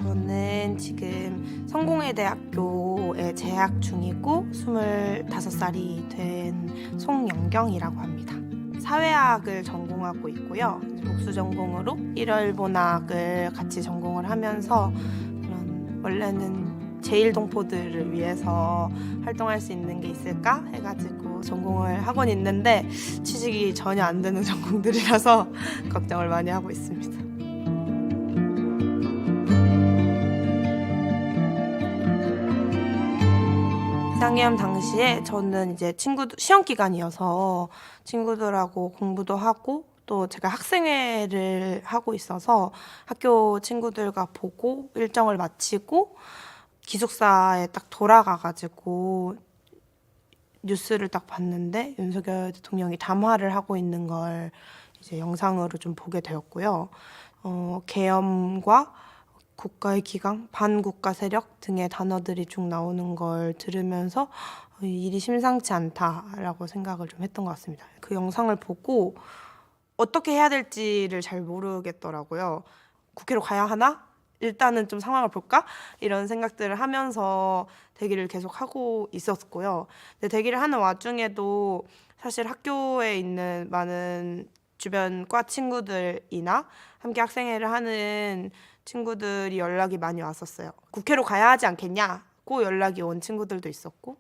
저는 지금 성공회대학교에 재학 중이고 25살이 된 송영경이라고 합니다. 사회학을 전공하고 있고요. 복수 전공으로 일월본학을 같이 전공을 하면서 원래는 제1동포들을 위해서 활동할 수 있는 게 있을까 해가지고 전공을 하곤 있는데 취직이 전혀 안 되는 전공들이라서 걱정을 많이 하고 있습니다. 비상계엄 당시에 저는 이제 시험 기간이어서 친구들하고 공부도 하고 또 제가 학생회를 하고 있어서 학교 친구들과 보고 일정을 마치고 기숙사에 딱 돌아가가지고 뉴스를 딱 봤는데 윤석열 대통령이 담화를 하고 있는 걸 이제 영상으로 좀 보게 되었고요. 계엄과 국가의 기강, 반국가 세력 등의 단어들이 쭉 나오는 걸 들으면서 일이 심상치 않다라고 생각을 좀 했던 것 같습니다. 그 영상을 보고 어떻게 해야 될지를 잘 모르겠더라고요. 국회로 가야 하나? 일단은 좀 상황을 볼까? 이런 생각들을 하면서 대기를 계속 하고 있었고요. 근데 대기를 하는 와중에도 사실 학교에 있는 많은 주변 과 친구들이나 함께 학생회를 하는 친구들이 연락이 많이 왔었어요. 국회로 가야 하지 않겠냐고 연락이 온 친구들도 있었고,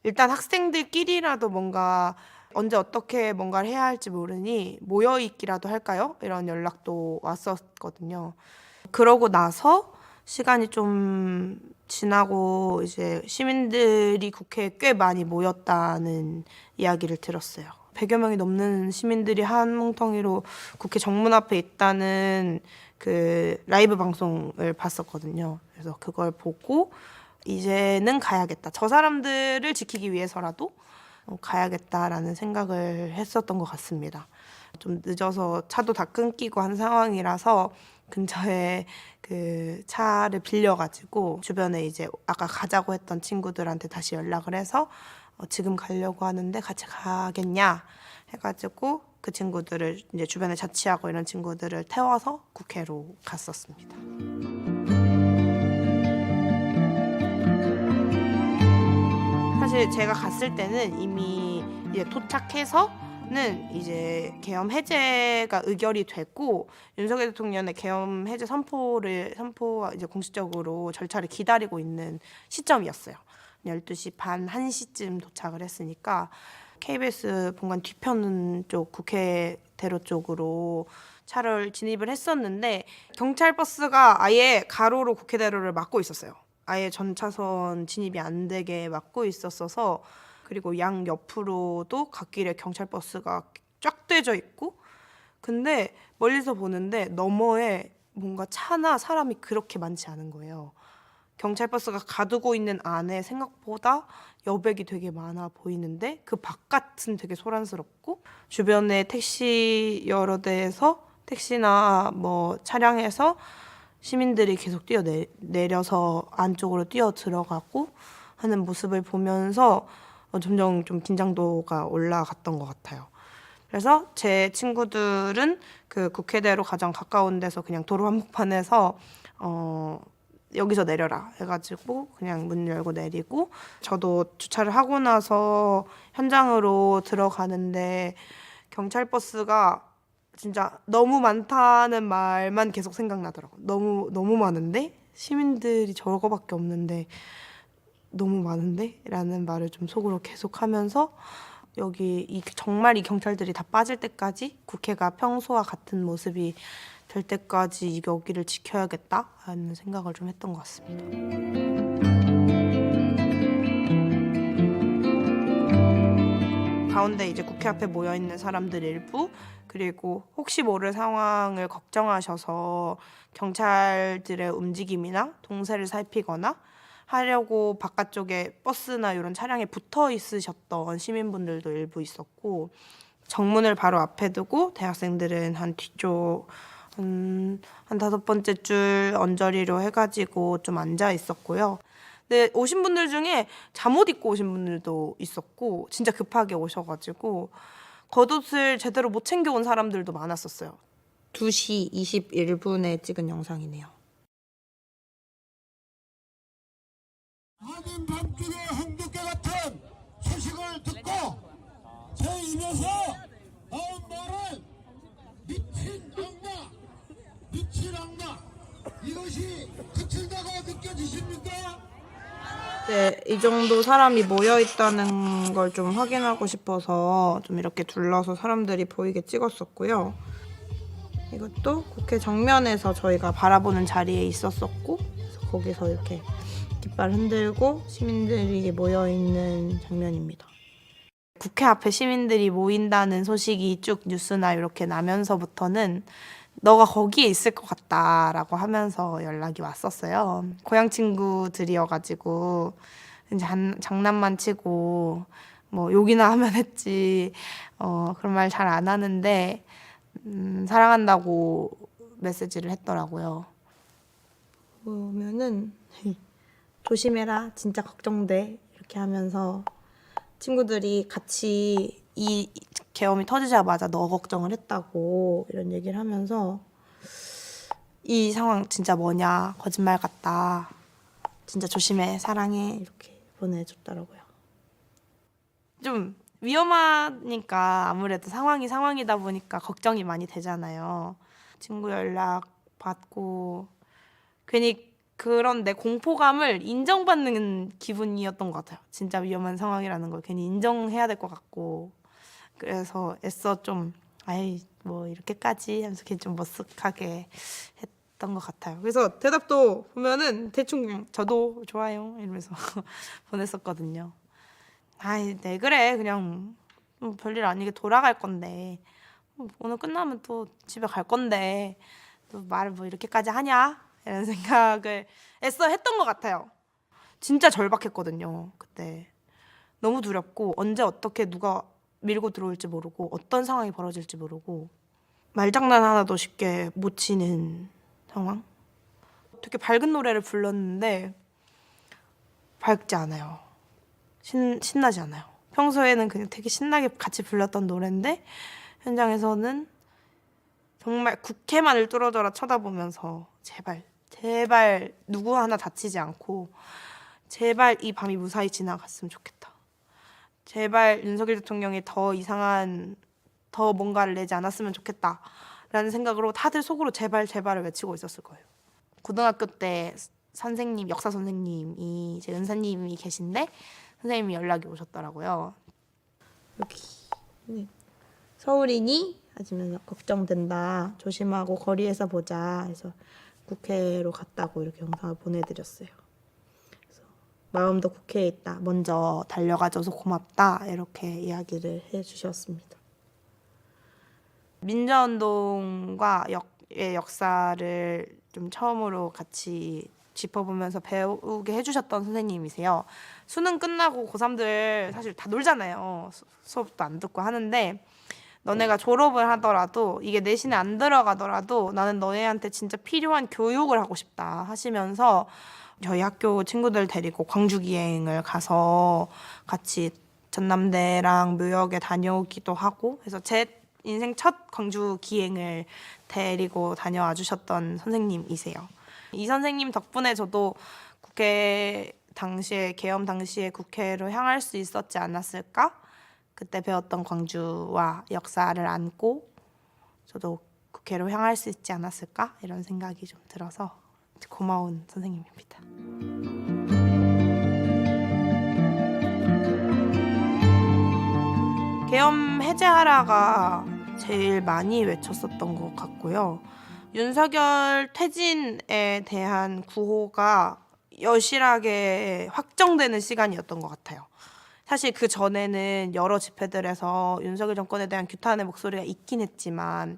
일단 학생들끼리라도 뭔가 언제 어떻게 뭔가를 해야 할지 모르니 모여있기라도 할까요? 이런 연락도 왔었거든요. 그러고 나서 시간이 좀 지나고 이제 시민들이 국회에 꽤 많이 모였다는 이야기를 들었어요. 100여 명이 넘는 시민들이 한 뭉텅이로 국회 정문 앞에 있다는 그 라이브 방송을 봤었거든요. 그래서 그걸 보고 이제는 가야겠다. 저 사람들을 지키기 위해서라도 가야겠다라는 생각을 했었던 것 같습니다. 좀 늦어서 차도 다 끊기고 한 상황이라서 근처에 그 차를 빌려가지고 주변에 이제 아까 가자고 했던 친구들한테 다시 연락을 해서 지금 가려고 하는데 같이 가겠냐 해가지고 그 친구들을 이제 주변에 자취하고 이런 친구들을 태워서 국회로 갔었습니다. 사실 제가 갔을 때는 이미 이제 도착해서는 이제 계엄 해제가 의결이 됐고 윤석열 대통령의 계엄 해제 선포와 이제 공식적으로 절차를 기다리고 있는 시점이었어요. 12시 반, 1시쯤 도착을 했으니까 KBS 본관 뒤편 쪽 국회대로 쪽으로 차를 진입을 했었는데 경찰 버스가 아예 가로로 국회대로를 막고 있었어요. 아예 전 차선 진입이 안 되게 막고 있었어서, 그리고 양 옆으로도 갓길에 경찰 버스가 쫙 떼져 있고, 근데 멀리서 보는데 너머에 뭔가 차나 사람이 그렇게 많지 않은 거예요. 경찰 버스가 가두고 있는 안에 생각보다 여백이 되게 많아 보이는데 그 바깥은 되게 소란스럽고, 주변에 택시 여러 대에서 택시나 뭐 차량에서 시민들이 계속 뛰어내려서 안쪽으로 뛰어 들어가고 하는 모습을 보면서 점점 좀 긴장도가 올라갔던 것 같아요. 그래서 제 친구들은 그 국회대로 가장 가까운 데서 그냥 도로 한복판에서 여기서 내려라 해가지고 그냥 문 열고 내리고, 저도 주차를 하고 나서 현장으로 들어가는데 경찰 버스가 진짜 너무 많다는 말만 계속 생각나더라고요. 너무 많은데? 시민들이 저거밖에 없는데 너무 많은데? 라는 말을 좀 속으로 계속 하면서 정말 이 경찰들이 다 빠질 때까지 국회가 평소와 같은 모습이 될 때까지 여기를 지켜야겠다라는 생각을 좀 했던 것 같습니다. 가운데 이제 국회 앞에 모여 있는 사람들 일부, 그리고 혹시 모를 상황을 걱정하셔서 경찰들의 움직임이나 동세를 살피거나 하려고 바깥쪽에 버스나 이런 차량에 붙어 있으셨던 시민분들도 일부 있었고, 정문을 바로 앞에 두고 대학생들은 한 뒤쪽 한 5번째 줄 언저리로 해가지고 좀 앉아 있었고요. 근데 오신 분들 중에 잠옷 입고 오신 분들도 있었고, 진짜 급하게 오셔가지고 겉옷을 제대로 못 챙겨온 사람들도 많았었어요. 2시 21분에 찍은 영상이네요. 아닌 밤중에 홍두깨 같은 소식을 듣고 제 입에서 나온 말은 미친 악마 이것이 그칠다고 느껴지십니까? 네, 이 정도 사람이 모여 있다는 걸 좀 확인하고 싶어서 좀 이렇게 둘러서 사람들이 보이게 찍었었고요. 이것도 국회 정면에서 저희가 바라보는 자리에 있었었고, 그래서 거기서 이렇게 깃발 흔들고 시민들이 모여 있는 장면입니다. 국회 앞에 시민들이 모인다는 소식이 쭉 뉴스나 이렇게 나면서부터는 너가 거기에 있을 것 같다라고 하면서 연락이 왔었어요. 고향 친구들이어가지고 이제 장난만 치고 뭐 욕이나 하면 했지 그런 말 잘 안 하는데 사랑한다고 메시지를 했더라고요. 보면은 조심해라 진짜 걱정돼 이렇게 하면서 친구들이 같이 이 계엄이 터지자마자 너 걱정을 했다고 이런 얘기를 하면서 이 상황 진짜 뭐냐 거짓말 같다 진짜 조심해 사랑해 이렇게 보내줬더라고요. 좀 위험하니까 아무래도 상황이다 보니까 걱정이 많이 되잖아요. 친구 연락 받고 괜히 그런 내 공포감을 인정받는 기분이었던 것 같아요. 진짜 위험한 상황이라는 걸 괜히 인정해야 될 것 같고 그래서 애써 좀 아이 뭐 이렇게까지 하면서 괜히 좀 머쓱하게 했던 것 같아요. 그래서 대답도 보면은 대충 그냥 저도 좋아요 이러면서 보냈었거든요. 아이 네 그래 그냥 별일 아니게 돌아갈 건데 오늘 끝나면 또 집에 갈 건데 또 말을 뭐 이렇게까지 하냐 이런 생각을 애써 했던 것 같아요. 진짜 절박했거든요. 그때 너무 두렵고 언제 어떻게 누가 밀고 들어올지 모르고 어떤 상황이 벌어질지 모르고 말장난 하나도 쉽게 못 치는 상황. 되게 밝은 노래를 불렀는데 밝지 않아요. 신나지 않아요. 평소에는 그냥 되게 신나게 같이 불렀던 노래인데 현장에서는 정말 국회만을 뚫어져라 쳐다보면서 제발 누구 하나 다치지 않고 제발 이 밤이 무사히 지나갔으면 좋겠다. 제발 윤석열 대통령이 더 뭔가를 내지 않았으면 좋겠다 라는 생각으로 다들 속으로 제발을 외치고 있었을 거예요. 고등학교 때 역사 선생님이 제 은사님이 계신데 선생님이 연락이 오셨더라고요. 여기 네. 서울이니? 하시면서 걱정된다. 조심하고 거리에서 보자. 해서 국회로 갔다고 이렇게 영상을 보내드렸어요. 그래서 마음도 국회에 있다. 먼저 달려가줘서 고맙다. 이렇게 이야기를 해주셨습니다. 민주화운동과 역사를 좀 처음으로 같이 짚어보면서 배우게 해주셨던 선생님이세요. 수능 끝나고 고3들 사실 다 놀잖아요. 수업도 안 듣고 하는데 너네가 졸업을 하더라도 이게 내신에 안 들어가더라도 나는 너네한테 진짜 필요한 교육을 하고 싶다 하시면서 저희 학교 친구들 데리고 광주 기행을 가서 같이 전남대랑 묘역에 다녀오기도 하고 해서 제 인생 첫 광주 기행을 데리고 다녀와 주셨던 선생님이세요. 이 선생님 덕분에 저도 계엄 당시에 국회로 향할 수 있었지 않았을까? 그때 배웠던 광주와 역사를 안고 저도 국회로 향할 수 있지 않았을까? 이런 생각이 좀 들어서 고마운 선생님입니다. 계엄 해제하라가 제일 많이 외쳤었던 것 같고요. 윤석열 퇴진에 대한 구호가 여실하게 확정되는 시간이었던 것 같아요. 사실 그 전에는 여러 집회들에서 윤석열 정권에 대한 규탄의 목소리가 있긴 했지만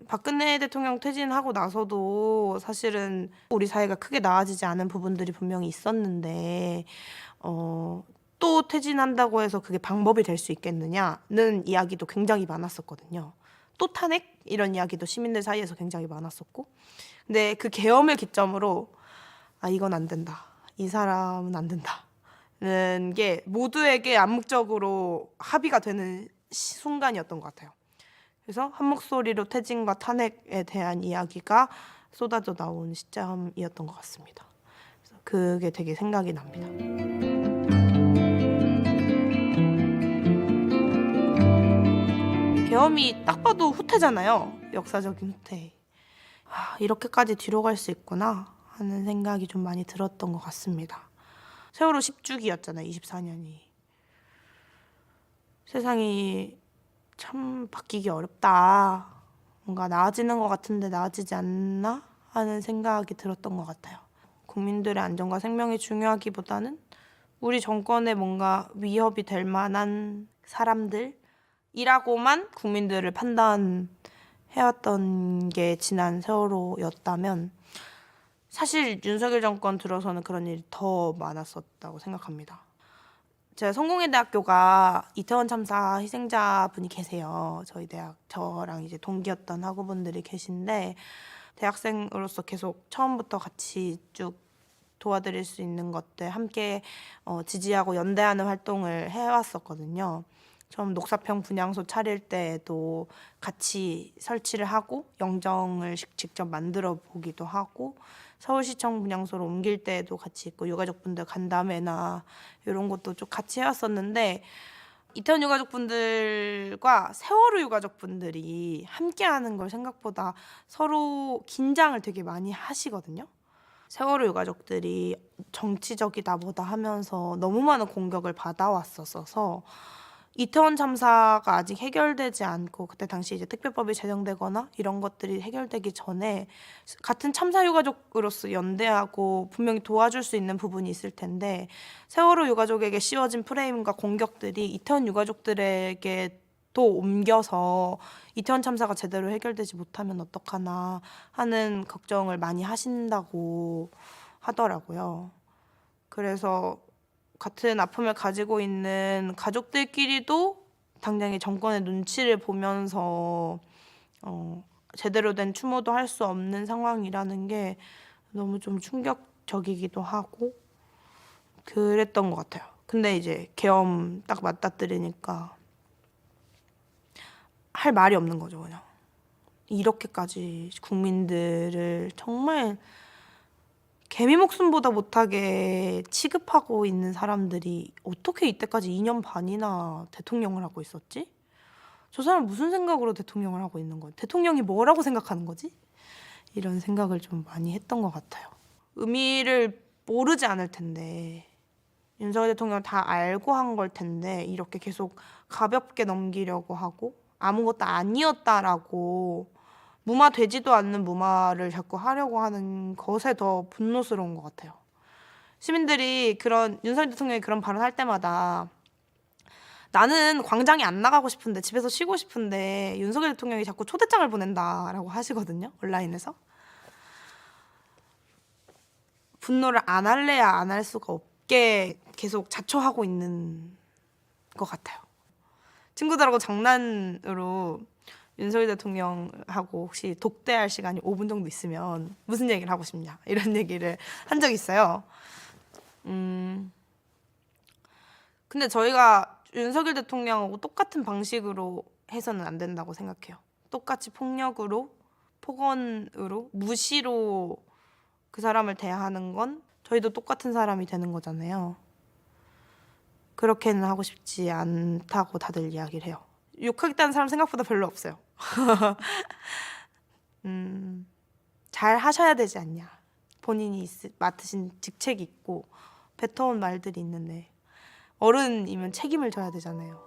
박근혜 대통령 퇴진하고 나서도 사실은 우리 사회가 크게 나아지지 않은 부분들이 분명히 있었는데 또 퇴진한다고 해서 그게 방법이 될 수 있겠느냐는 이야기도 굉장히 많았었거든요. 또 탄핵? 이런 이야기도 시민들 사이에서 굉장히 많았었고 근데 그 계엄을 기점으로 이건 안 된다. 이 사람은 안 된다. 는 게 모두에게 암묵적으로 합의가 되는 순간이었던 것 같아요. 그래서 한 목소리로 퇴진과 탄핵에 대한 이야기가 쏟아져 나온 시점이었던 것 같습니다. 그래서 그게 되게 생각이 납니다. 계엄이 딱 봐도 후퇴잖아요. 역사적인 후퇴. 이렇게까지 뒤로 갈 수 있구나 하는 생각이 좀 많이 들었던 것 같습니다. 세월호 10주기였잖아요. 24년이. 세상이 참 바뀌기 어렵다. 뭔가 나아지는 것 같은데 나아지지 않나 하는 생각이 들었던 것 같아요. 국민들의 안전과 생명이 중요하기보다는 우리 정권에 뭔가 위협이 될 만한 사람들이라고만 국민들을 판단해왔던 게 지난 세월호였다면 사실 윤석열 정권 들어서는 그런 일이 더 많았었다고 생각합니다. 제가 성공회대학교가 이태원 참사 희생자분이 계세요. 저희 대학, 저랑 이제 동기였던 학우분들이 계신데 대학생으로서 계속 처음부터 같이 쭉 도와드릴 수 있는 것들 함께 지지하고 연대하는 활동을 해왔었거든요. 처음 녹사평 분향소 차릴 때에도 같이 설치를 하고 영정을 직접 만들어 보기도 하고 서울시청 분향소로 옮길 때에도 같이 있고 유가족분들 간담회나 이런 것도 좀 같이 해왔었는데 이태원 유가족분들과 세월호 유가족분들이 함께하는 걸 생각보다 서로 긴장을 되게 많이 하시거든요. 세월호 유가족들이 정치적이다 뭐다 하면서 너무 많은 공격을 받아왔었어서 이태원 참사가 아직 해결되지 않고 그때 당시 이제 특별법이 제정되거나 이런 것들이 해결되기 전에 같은 참사 유가족으로서 연대하고 분명히 도와줄 수 있는 부분이 있을 텐데 세월호 유가족에게 씌워진 프레임과 공격들이 이태원 유가족들에게 또 옮겨서 이태원 참사가 제대로 해결되지 못하면 어떡하나 하는 걱정을 많이 하신다고 하더라고요. 그래서 같은 아픔을 가지고 있는 가족들끼리도 당장의 정권의 눈치를 보면서 제대로 된 추모도 할 수 없는 상황이라는 게 너무 좀 충격적이기도 하고 그랬던 것 같아요. 근데 이제 계엄 딱 맞닥뜨리니까 할 말이 없는 거죠, 그냥. 이렇게까지 국민들을 정말 개미 목숨보다 못하게 취급하고 있는 사람들이 어떻게 이때까지 2년 반이나 대통령을 하고 있었지? 저 사람 무슨 생각으로 대통령을 하고 있는 거야? 대통령이 뭐라고 생각하는 거지? 이런 생각을 좀 많이 했던 것 같아요. 의미를 모르지 않을 텐데 윤석열 대통령 다 알고 한 걸 텐데 이렇게 계속 가볍게 넘기려고 하고 아무것도 아니었다라고 무마되지도 않는 무마를 자꾸 하려고 하는 것에 더 분노스러운 것 같아요. 시민들이 그런 윤석열 대통령이 그런 발언할 때마다 나는 광장에 안 나가고 싶은데 집에서 쉬고 싶은데 윤석열 대통령이 자꾸 초대장을 보낸다라고 하시거든요. 온라인에서. 분노를 안 할래야 안 할 수가 없게 계속 자초하고 있는 것 같아요. 친구들하고 장난으로 윤석열 대통령하고 혹시 독대할 시간이 5분 정도 있으면 무슨 얘기를 하고 싶냐 이런 얘기를 한 적이 있어요. 근데 저희가 윤석열 대통령하고 똑같은 방식으로 해서는 안 된다고 생각해요. 똑같이 폭력으로, 폭언으로, 무시로 그 사람을 대하는 건 저희도 똑같은 사람이 되는 거잖아요. 그렇게는 하고 싶지 않다고 다들 이야기를 해요. 욕하겠다는 사람 생각보다 별로 없어요. 잘 하셔야 되지 않냐. 본인이 맡으신 직책이 있고 뱉어온 말들이 있는데 어른이면 책임을 져야 되잖아요.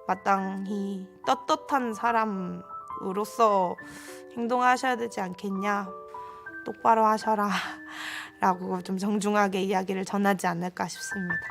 마땅히 떳떳한 사람으로서 행동하셔야 되지 않겠냐. 똑바로 하셔라 라고 좀 정중하게 이야기를 전하지 않을까 싶습니다.